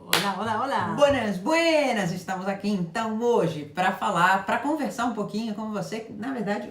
Olá, olá, olá! Buenas, buenas! Estamos aqui então hoje para falar, para conversar um pouquinho com você, na verdade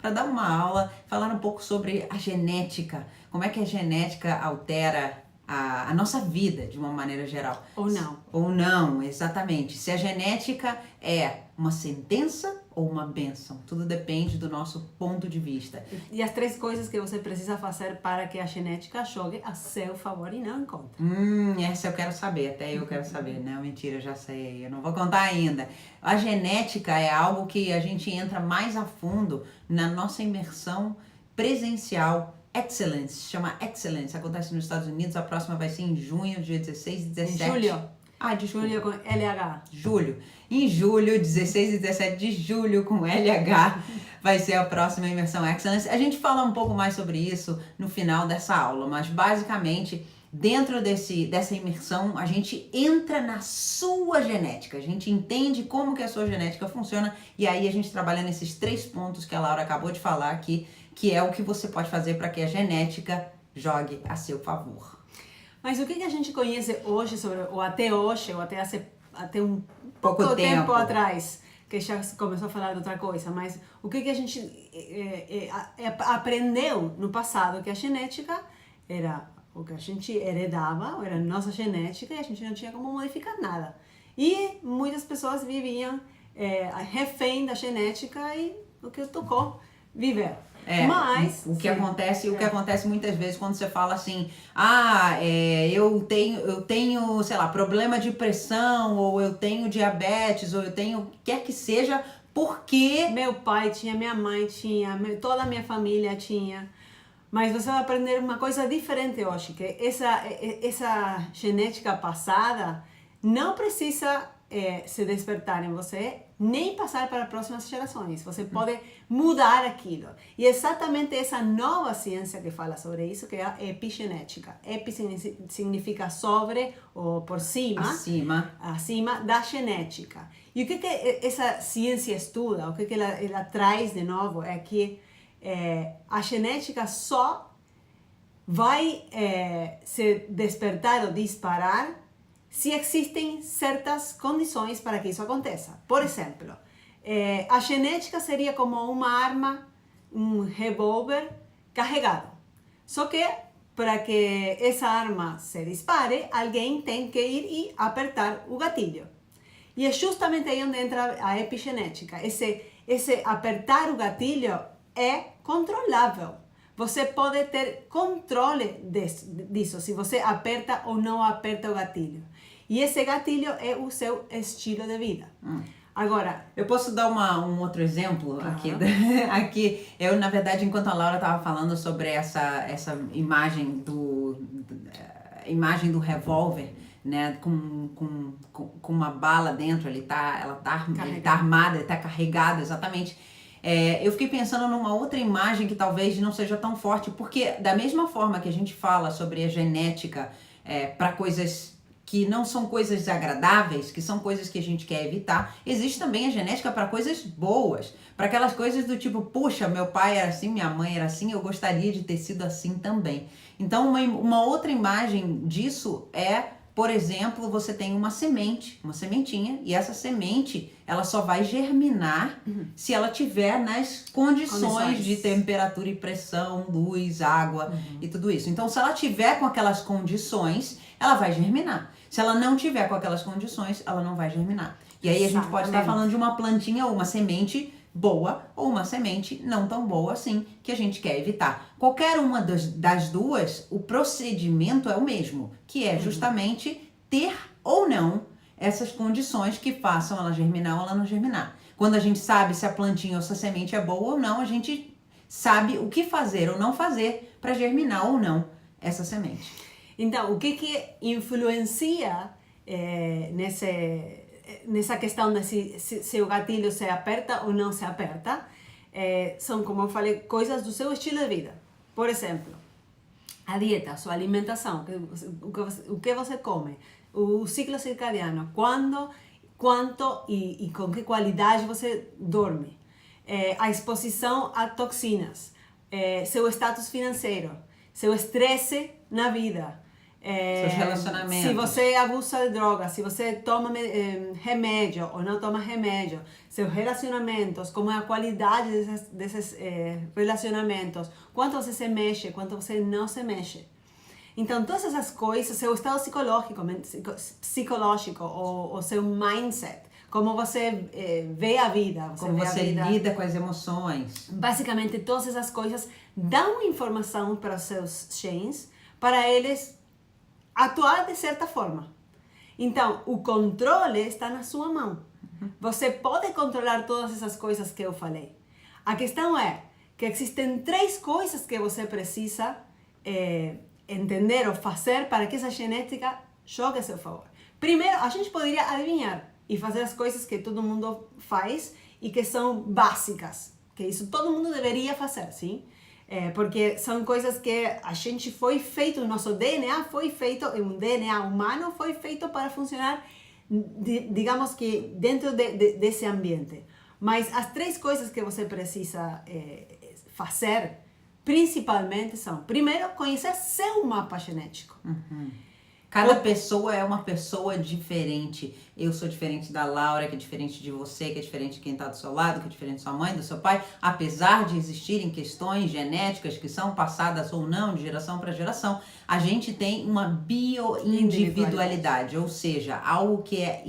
para dar uma aula, falar um pouco sobre a genética, como é que a genética altera a nossa vida de uma maneira geral. Ou não. Ou não, exatamente. Se a genética é uma sentença ou uma bênção, tudo depende do nosso ponto de vista. E as três coisas que você precisa fazer para que a genética jogue a seu favor e não contra. Essa eu quero saber, até eu quero saber. Não, mentira, eu já sei, eu não vou contar ainda. A genética é algo que a gente entra mais a fundo na nossa imersão presencial Excellence, chama Excellence, acontece nos Estados Unidos, a próxima vai ser em junho, dia 16 e 17. Em julho. Desculpa. Julho com LH. Julho. Em julho, 16 e 17 de julho, com LH, vai ser a próxima imersão Excellence. A gente fala um pouco mais sobre isso no final dessa aula, mas basicamente, dentro dessa imersão, a gente entra na sua genética, a gente entende como que a sua genética funciona e aí a gente trabalha nesses 3 pontos que a Laura acabou de falar aqui, que é o que você pode fazer para que a genética jogue a seu favor. Mas o que a gente conhece hoje sobre, ou até até um pouco tempo atrás, que já começou a falar de outra coisa, mas o que a gente aprendeu no passado, que a genética era o que a gente heredava, era a nossa genética e a gente não tinha como modificar nada. E muitas pessoas viviam refém da genética e o que tocou viver. Mas o que acontece muitas vezes quando você fala assim, eu tenho, sei lá, problema de pressão, ou eu tenho diabetes, ou eu tenho, quer que seja, porque meu pai tinha, minha mãe tinha, toda a minha família tinha. Mas você vai aprender uma coisa diferente hoje, que essa genética passada não precisa se despertar em você, nem passar para as próximas gerações. Você pode mudar aquilo. E exatamente essa nova ciência que fala sobre isso, que é a epigenética. Epi significa sobre ou por cima. Acima da genética. E o que essa ciência estuda, o que ela traz de novo, é que a genética só vai se despertar ou disparar se existem certas condições para que isso aconteça. Por exemplo, a genética seria como uma arma, um revólver carregado. Só que para que essa arma se dispare, alguém tem que ir e apertar o gatilho. E é justamente aí onde entra a epigenética. Esse apertar o gatilho é controlável. Você pode ter controle disso, se você aperta ou não aperta o gatilho. E esse gatilho é o seu estilo de vida. Agora, eu posso dar um outro exemplo aqui. Aqui, eu, na verdade, enquanto a Laura estava falando sobre essa imagem do revólver, né, com uma bala dentro, ele tá armado, ele tá carregado, exatamente. Eu fiquei pensando numa outra imagem que talvez não seja tão forte, porque da mesma forma que a gente fala sobre a genética para coisas que não são coisas desagradáveis, que são coisas que a gente quer evitar, existe também a genética para coisas boas, para aquelas coisas do tipo, puxa, meu pai era assim, minha mãe era assim, eu gostaria de ter sido assim também. Então, uma outra imagem disso por exemplo, você tem uma sementinha, e essa semente, ela só vai germinar se ela tiver nas condições de temperatura e pressão, luz, água e tudo isso. Então, se ela tiver com aquelas condições, ela vai germinar. Se ela não tiver com aquelas condições, ela não vai germinar. E aí a gente pode estar falando de uma plantinha ou uma semente boa ou uma semente não tão boa assim, que a gente quer evitar. Qualquer uma das duas, o procedimento é o mesmo, que é justamente ter ou não essas condições que façam ela germinar ou ela não germinar. Quando a gente sabe se a plantinha ou se a semente é boa ou não, a gente sabe o que fazer ou não fazer para germinar ou não essa semente. Então, o que influencia nessa questão de se o gatilho se aperta ou não se aperta, são, como eu falei, coisas do seu estilo de vida. Por exemplo, a dieta, a sua alimentação, o que você come, o ciclo circadiano, quanto e com que qualidade você dorme, a exposição a toxinas, seu status financeiro, seu estresse na vida, Seus relacionamentos. Se você abusa de drogas, se você toma remédio ou não toma remédio, seus relacionamentos, como é a qualidade desses relacionamentos, quanto você se mexe, quanto você não se mexe. Então, todas essas coisas, seu estado psicológico ou seu mindset, como você vê a vida. Como você lida com as emoções. Basicamente, todas essas coisas dão informação para os seus genes, para eles atuar de certa forma. Então, o controle está na sua mão. Você pode controlar todas essas coisas que eu falei. A questão é que existem 3 coisas que você precisa entender ou fazer para que essa genética jogue a seu favor. Primeiro, a gente poderia adivinhar e fazer as coisas que todo mundo faz e que são básicas, que isso todo mundo deveria fazer, sim? Porque são coisas que a gente foi feito, o nosso DNA foi feito, um DNA humano foi feito para funcionar, digamos que dentro desse ambiente. Mas as 3 coisas que você precisa fazer, principalmente, são, primeiro, conhecer seu mapa genético. Cada pessoa é uma pessoa diferente. Eu sou diferente da Laura, que é diferente de você, que é diferente de quem está do seu lado, que é diferente da sua mãe, do seu pai. Apesar de existirem questões genéticas que são passadas ou não de geração para geração, a gente tem uma bioindividualidade, ou seja, algo que é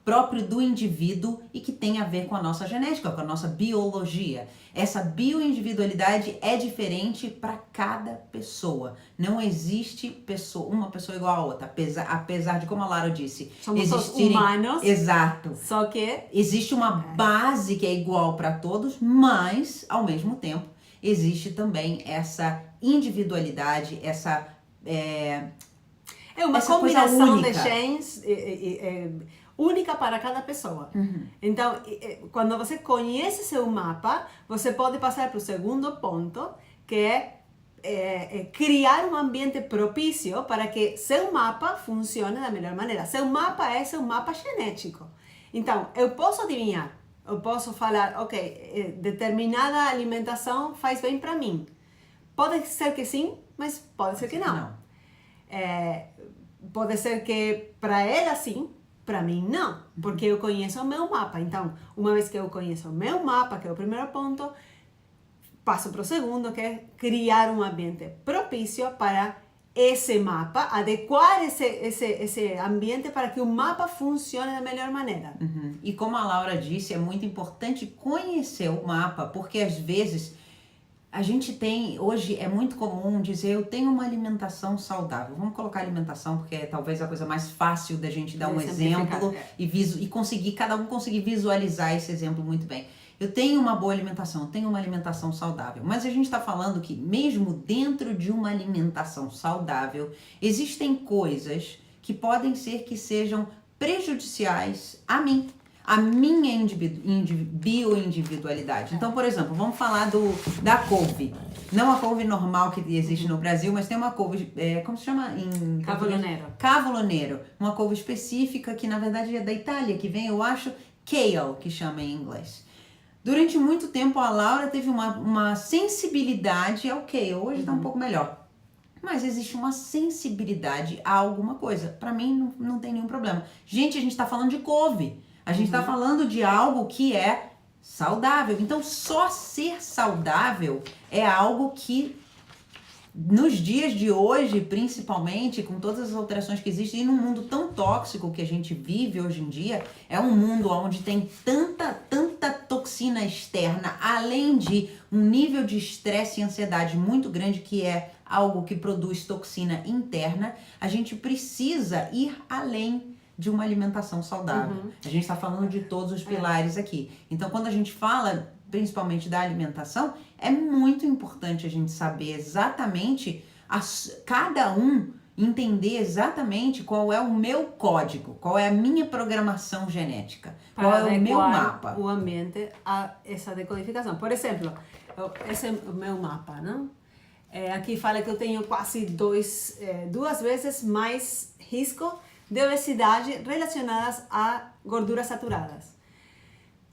próprio do indivíduo e que tem a ver com a nossa genética, com a nossa biologia. Essa bioindividualidade é diferente para cada pessoa. Não existe uma pessoa igual a outra, apesar de, como a Lara disse, somos humanos. Exato. Só que existe uma base que é igual para todos, mas, ao mesmo tempo, existe também essa individualidade, essa uma essa combinação coisa de genes única para cada pessoa. Então, quando você conhece seu mapa, você pode passar para o segundo ponto, que é criar um ambiente propício para que seu mapa funcione da melhor maneira. Seu mapa é seu mapa genético. Então, eu posso adivinhar, eu posso falar, ok, determinada alimentação faz bem para mim. Pode ser que sim, mas pode ser que não. Pode ser que para ela sim, para mim não, porque eu conheço o meu mapa. Então, uma vez que eu conheço o meu mapa, que é o primeiro ponto, passo para o segundo, que é criar um ambiente propício para esse mapa, adequar esse ambiente para que o mapa funcione da melhor maneira. E como a Laura disse, é muito importante conhecer o mapa, porque às vezes a gente tem, hoje é muito comum dizer, eu tenho uma alimentação saudável. Vamos colocar alimentação, porque é talvez a coisa mais fácil da gente dar um exemplo e conseguir, cada um conseguir visualizar esse exemplo muito bem. Eu tenho uma boa alimentação, eu tenho uma alimentação saudável. Mas a gente está falando que mesmo dentro de uma alimentação saudável, existem coisas que podem ser que sejam prejudiciais a mim. A minha bioindividualidade. Então, por exemplo, vamos falar da couve. Não a couve normal que existe no Brasil, mas tem uma couve, como se chama? Cavoloneiro. Cavoloneiro. Uma couve específica que, na verdade, é da Itália, que vem, eu acho, kale, que chama em inglês. Durante muito tempo, a Laura teve uma sensibilidade ao kale. Hoje está um pouco melhor. Mas existe uma sensibilidade a alguma coisa. Para mim, não tem nenhum problema. Gente, a gente está falando de couve. A gente está falando de algo que é saudável. Então, só ser saudável é algo que, nos dias de hoje, principalmente, com todas as alterações que existem, e num mundo tão tóxico que a gente vive hoje em dia, é um mundo onde tem tanta toxina externa, além de um nível de estresse e ansiedade muito grande, que é algo que produz toxina interna, a gente precisa ir além de uma alimentação saudável. A gente está falando de todos os pilares aqui. Então, quando a gente fala principalmente da alimentação, é muito importante a gente saber exatamente, cada um entender exatamente qual é o meu código, qual é a minha programação genética, qual é o meu mapa. O ambiente a essa decodificação. Por exemplo, esse é o meu mapa, não? Aqui fala que eu tenho quase 2 vezes mais risco de obesidade relacionadas a gorduras saturadas.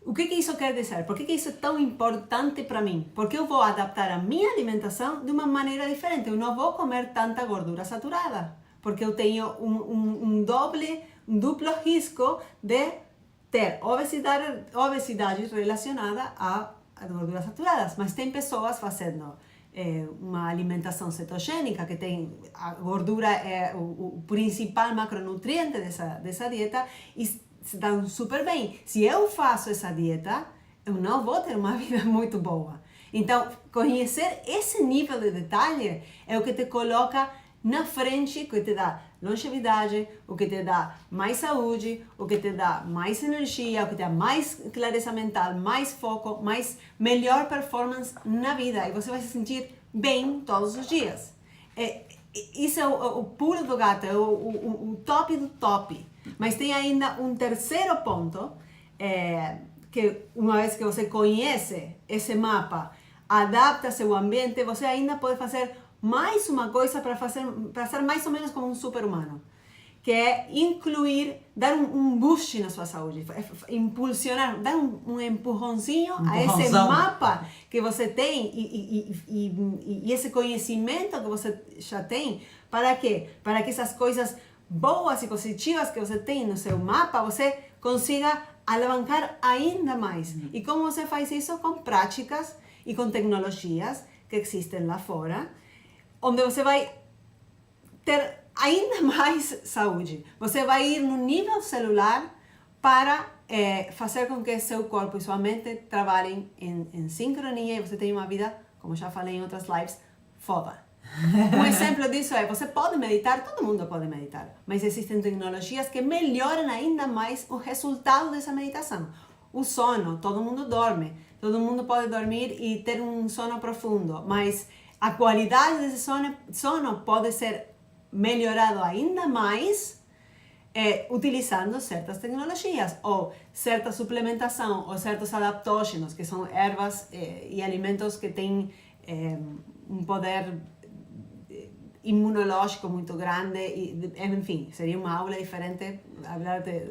O que isso quer dizer? Por que isso é tão importante para mim? Porque eu vou adaptar a minha alimentação de uma maneira diferente. Eu não vou comer tanta gordura saturada. porque eu tenho um duplo risco de ter obesidade relacionada a gorduras saturadas. Mas tem pessoas fazendo uma alimentação cetogênica, que tem a gordura é o principal macronutriente dessa dieta, e se dão super bem. Se eu faço essa dieta, eu não vou ter uma vida muito boa. Então, conhecer esse nível de detalhe é o que te coloca na frente, que te dá longevidade, o que te dá mais saúde, o que te dá mais energia, o que te dá mais clareza mental, mais foco, melhor performance na vida. E você vai se sentir bem todos os dias. Isso é o pulo do gato, é o top do top. Mas tem ainda um terceiro ponto, que uma vez que você conhece esse mapa, adapta seu ambiente, você ainda pode fazer mais uma coisa para ser mais ou menos como um super-humano, que é dar um boost na sua saúde, impulsionar, dar um empurrãozinho a esse mapa que você tem e esse conhecimento que você já tem. Para quê? Para que essas coisas boas e positivas que você tem no seu mapa, você consiga alavancar ainda mais. E como você faz isso? Com práticas e com tecnologias que existem lá fora, onde você vai ter ainda mais saúde. Você vai ir no nível celular para fazer com que seu corpo e sua mente trabalhem em sincronia e você tenha uma vida, como já falei em outras lives, foda. Um exemplo disso é, você pode meditar, todo mundo pode meditar, mas existem tecnologias que melhoram ainda mais o resultado dessa meditação. O sono, todo mundo dorme, todo mundo pode dormir e ter um sono profundo, mas a qualidade desse sono pode ser melhorado ainda mais utilizando certas tecnologias, ou certa suplementação, ou certos adaptógenos, que são ervas e alimentos que têm um poder imunológico muito grande, e, enfim, seria uma aula diferente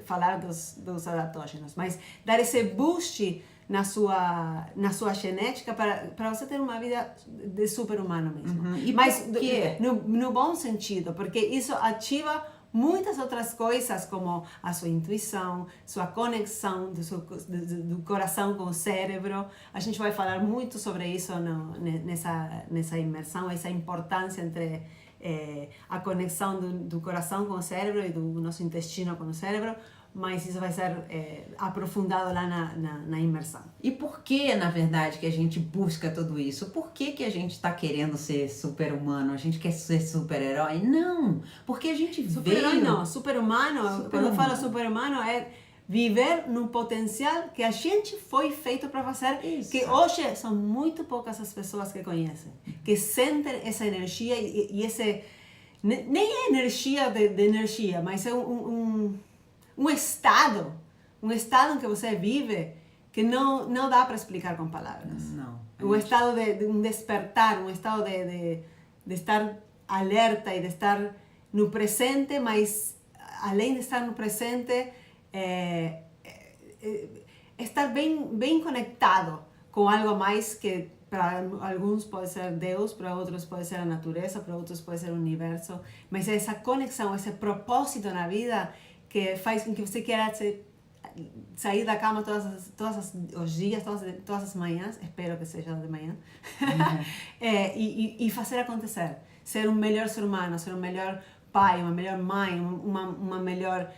falar dos adaptógenos, mas dar esse boost na sua genética para você ter uma vida de super-humano mesmo. Mas no bom sentido, porque isso ativa muitas outras coisas, como a sua intuição, sua conexão do coração com o cérebro. A gente vai falar muito sobre isso nessa imersão, essa importância entre a conexão do coração com o cérebro e do nosso intestino com o cérebro, mas isso vai ser aprofundado lá na imersão. E por que, na verdade, que a gente busca tudo isso? Por que a gente está querendo ser super-humano? A gente quer ser super-herói? Não! Porque a gente super-herói não, super-humano, quando eu falo super-humano, é viver no potencial que a gente foi feito para fazer, isso. Que hoje são muito poucas as pessoas que conhecem, que sentem essa energia e esse... Nem é energia de energia, mas é um estado em que você vive que não dá para explicar com palavras. Não. Um estado de um despertar, um estado de estar alerta e de estar no presente, mas além de estar no presente, estar bem conectado com algo mais que para alguns pode ser Deus, para outros pode ser a natureza, para outros pode ser o universo, mas é essa conexão, esse propósito na vida que faz com que você queira sair da cama todos os dias, todas as manhãs, espero que seja de manhã, e fazer acontecer. Ser um melhor ser humano, ser um melhor pai, uma melhor mãe, uma melhor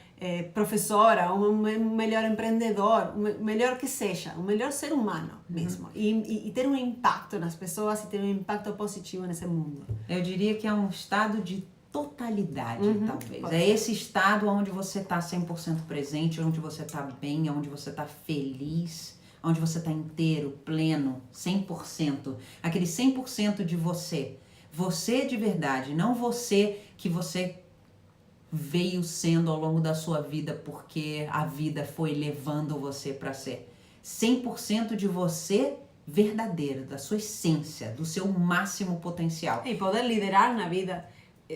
professora, um melhor empreendedor, melhor que seja, um melhor ser humano mesmo. E ter um impacto nas pessoas e ter um impacto positivo nesse mundo. Eu diria que é um estado de totalidade, talvez. É esse estado onde você está 100% presente, onde você está bem, onde você está feliz, onde você está inteiro, pleno, 100%. Aquele 100% de você. Você de verdade, não você que você veio sendo ao longo da sua vida porque a vida foi levando você para ser. 100% de você verdadeiro, da sua essência, do seu máximo potencial. E poder liderar na vida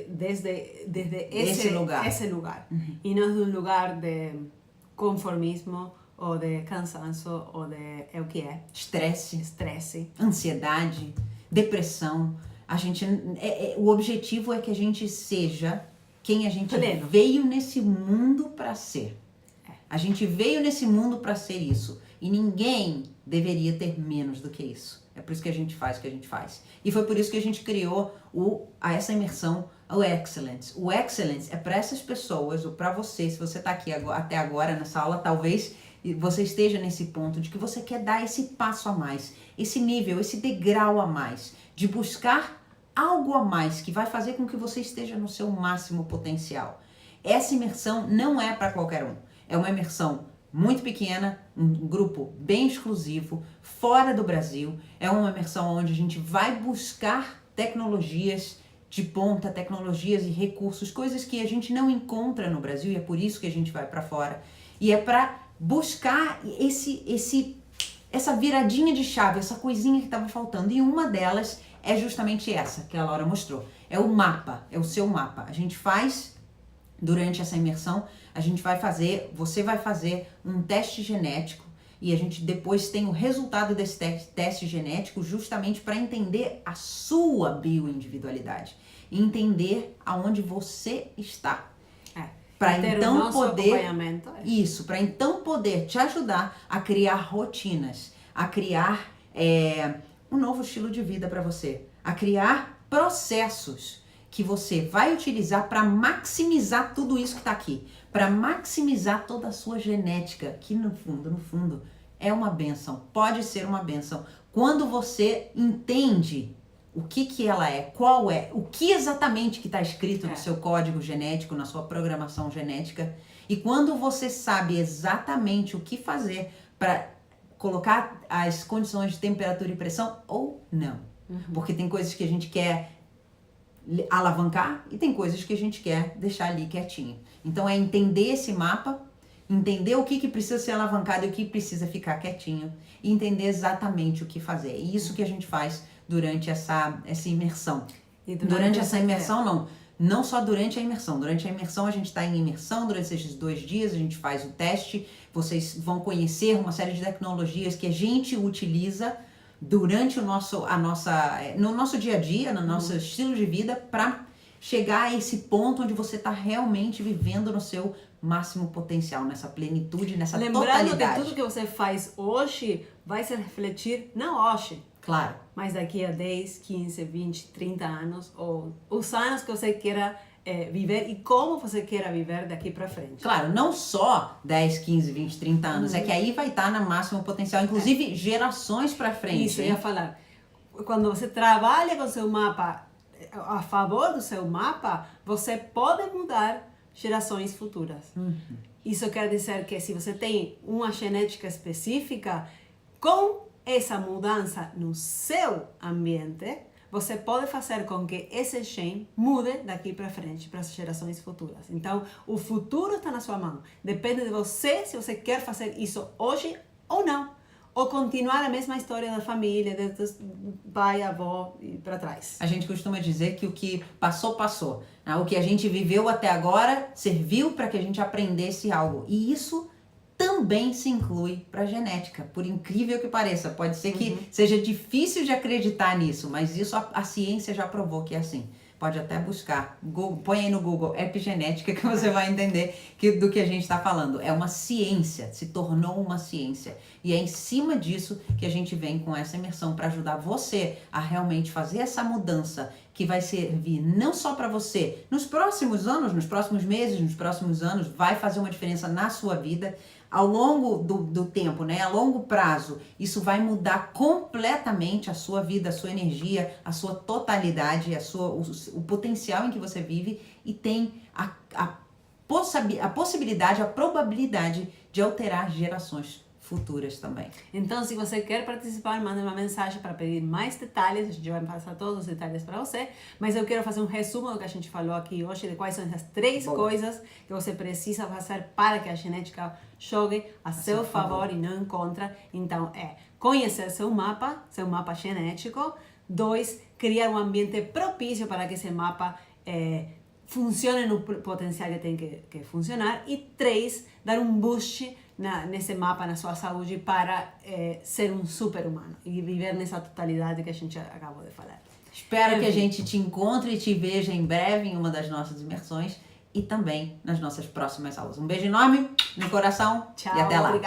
desde esse lugar. E não de um lugar de conformismo ou de cansaço ou de o que é? Estresse, ansiedade, depressão. A gente o objetivo é que a gente seja quem a gente Pleno. veio nesse mundo para ser. A gente veio nesse mundo para ser isso. E ninguém deveria ter menos do que isso. É por isso que a gente faz o que a gente faz. E foi por isso que a gente criou essa imersão, o Excellence. O Excellence é para essas pessoas, ou para você, se você está aqui até agora nessa aula, talvez você esteja nesse ponto de que você quer dar esse passo a mais, esse nível, esse degrau a mais, de buscar algo a mais que vai fazer com que você esteja no seu máximo potencial. Essa imersão não é para qualquer um. É uma imersão muito pequena, um grupo bem exclusivo, fora do Brasil. É uma imersão onde a gente vai buscar tecnologias de ponta, tecnologias e recursos, coisas que a gente não encontra no Brasil e é por isso que a gente vai para fora. E é para buscar essa viradinha de chave, essa coisinha que estava faltando. E uma delas é justamente essa que a Laura mostrou. É o mapa, é o seu mapa. A gente faz, durante essa imersão, você vai fazer um teste genético e a gente depois tem o resultado desse teste genético justamente para entender a sua bioindividualidade, entender aonde você está. Para então poder para então poder te ajudar a criar rotinas, a criar um novo estilo de vida para você, a criar processos que você vai utilizar para maximizar tudo isso que está aqui, para maximizar toda a sua genética, que no fundo é uma bênção, pode ser uma bênção. Quando você entende o que ela é, qual é, o que exatamente que está escrito no seu código genético, na sua programação genética, e quando você sabe exatamente o que fazer para colocar as condições de temperatura e pressão ou não. Porque tem coisas que a gente quer alavancar e tem coisas que a gente quer deixar ali quietinho. Então é entender esse mapa, entender o que precisa ser alavancado e o que precisa ficar quietinho e entender exatamente o que fazer. É isso que a gente faz durante essa imersão. E durante essa imersão, não só durante a imersão. Durante a imersão, a gente está em imersão, durante esses 2 dias a gente faz o teste, vocês vão conhecer uma série de tecnologias que a gente utiliza durante no nosso dia a dia, no nosso estilo de vida, para chegar a esse ponto onde você está realmente vivendo no seu máximo potencial, nessa plenitude, nessa totalidade. Lembrando que tudo que você faz hoje vai se refletir, não hoje, claro, mas daqui a 10, 15, 20, 30 anos, ou os anos que você queira viver e como você queira viver daqui para frente. Claro, não só 10, 15, 20, 30 anos, é que aí vai estar no máximo potencial, inclusive gerações para frente. Isso, eu ia falar. Quando você trabalha com seu mapa, a favor do seu mapa, você pode mudar gerações futuras. Isso quer dizer que se você tem uma genética específica, com essa mudança no seu ambiente, você pode fazer com que esse gene mude daqui para frente, para as gerações futuras. Então, o futuro está na sua mão. Depende de você se você quer fazer isso hoje ou não. Ou continuar a mesma história da família, de pai, avó e para trás. A gente costuma dizer que o que passou, passou. O que a gente viveu até agora serviu para que a gente aprendesse algo. E isso também se inclui para a genética, por incrível que pareça. Pode ser que seja difícil de acreditar nisso, mas isso a ciência já provou que é assim. Pode até buscar, põe aí no Google epigenética que você vai entender do que a gente está falando. É uma ciência, se tornou uma ciência. E é em cima disso que a gente vem com essa imersão para ajudar você a realmente fazer essa mudança que vai servir não só para você nos próximos anos, nos próximos meses, nos próximos anos, vai fazer uma diferença na sua vida. Ao longo do tempo, né? A longo prazo, isso vai mudar completamente a sua vida, a sua energia, a sua totalidade, o potencial em que você vive e tem a possibilidade, a probabilidade de alterar gerações futuras também. Então, se você quer participar, manda uma mensagem para pedir mais detalhes. A gente vai passar todos os detalhes para você. Mas eu quero fazer um resumo do que a gente falou aqui hoje, de quais são essas 3 coisas que você precisa fazer para que a genética jogue a seu favor e não contra. Então, conhecer seu mapa genético. 2, criar um ambiente propício para que esse mapa funcione no potencial que tem que funcionar. E 3, dar um boost nesse mapa, na sua saúde, para ser um super-humano e viver nessa totalidade que a gente acabou de falar. Espero que a gente te encontre e te veja em breve em uma das nossas imersões e também nas nossas próximas aulas. Um beijo enorme no coração Tchau, e até lá. obrigada.